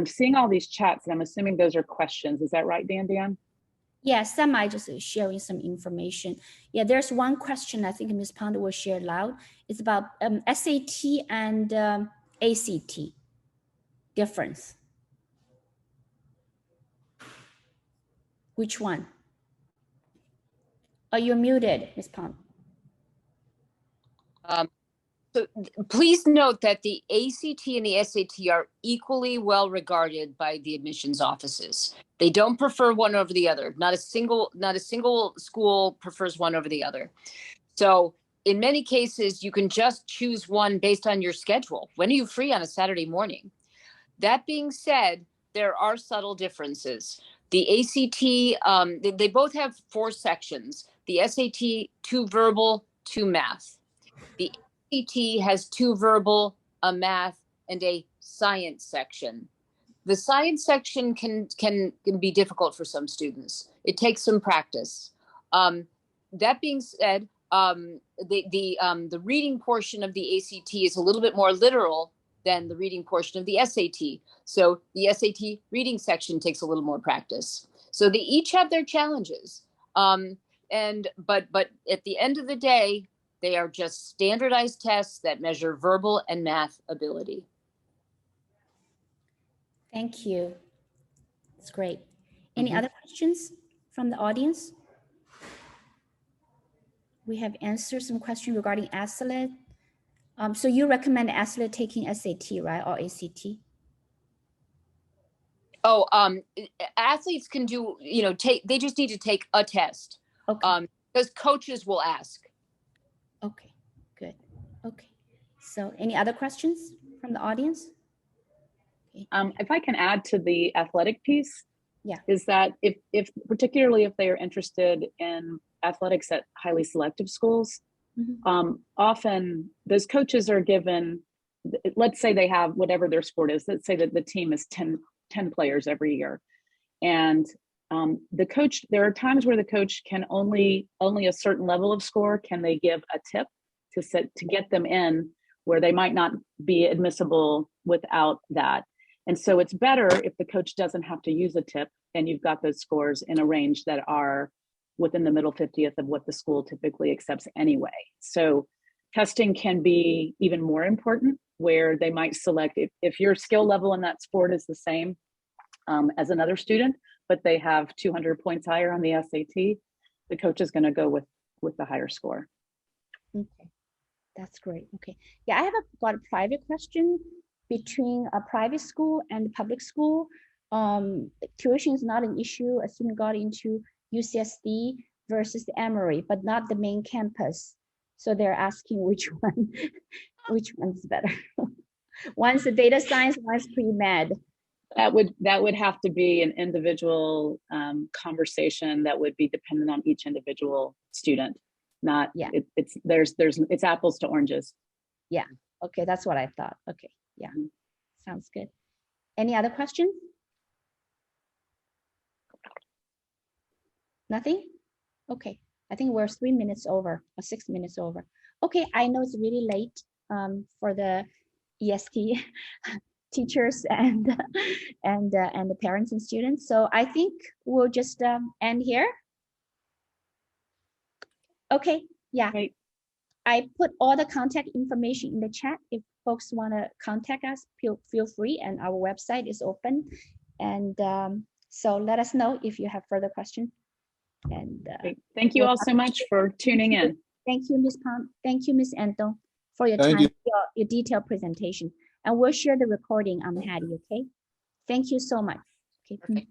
seeing all these chats, and I'm assuming those are questions. Is that right, Dan? Yes, some I just sharing some information. Yeah, there's one question I think Ms. Pond will share loud. It's about SAT and ACT difference. Which one? Oh, you're muted, Ms. Pond. So please note that the ACT and the SAT are equally well regarded by the admissions offices. They don't prefer one over the other. Not a single school prefers one over the other. So in many cases, you can just choose one based on your schedule. When are you free on a Saturday morning? That being said, there are subtle differences. The ACT, they both have 4 sections. The SAT, 2 verbal, 2 math. The ACT has 2 verbal, a math, and a science section. The science section can be difficult for some students. It takes some practice. That being said, the reading portion of the ACT is a little bit more literal than the reading portion of the SAT. So the SAT reading section takes a little more practice. So they each have their challenges. But at the end of the day, they are just standardized tests that measure verbal and math ability. Thank you. That's great. Any other questions from the audience? We have answered some questions regarding ASLET. So you recommend ASLET taking SAT, right, or ACT? Oh, athletes can do, they just need to take a test. Okay. Because coaches will ask. Okay, good. Okay. So any other questions from the audience? Okay. If I can add to the athletic piece, yeah, is that if particularly if they are interested in athletics at highly selective schools, often those coaches are given, let's say they have whatever their sport is, let's say that the team is 10 players every year. And the coach, there are times where the coach can only a certain level of score can they give a tip to get them in where they might not be admissible without that. And so it's better if the coach doesn't have to use a tip and you've got those scores in a range that are within the middle 50th of what the school typically accepts anyway. So testing can be even more important where they might select, if your skill level in that sport is the same as another student, but they have 200 points higher on the SAT, the coach is going to go with the higher score. Okay, that's great. Okay, yeah, I have got a private question. Between a private school and public school, tuition is not an issue. A student got into UCSD versus the Emory, but not the main campus. So they're asking which one's better. One's the data science, one's pre-med. That would have to be an individual conversation that would be dependent on each individual student. Not, yeah. It's apples to oranges. Yeah. Okay, that's what I thought. Okay. Yeah, sounds good. Any other questions? Nothing? Okay, I think we're 3 minutes over or 6 minutes over. Okay, I know it's really late for the EST teachers and the parents and students. So I think we'll just end here. Okay, yeah. Great. I put all the contact information in the chat. If folks want to contact us, feel free, and our website is open. And so let us know if you have further questions. And thank you all so much for tuning in. Thank you, Ms. Pam. Thank you, Ms. Anton, for your time, your detailed presentation. And we'll share the recording on Hattie, okay? Thank you so much. Okay.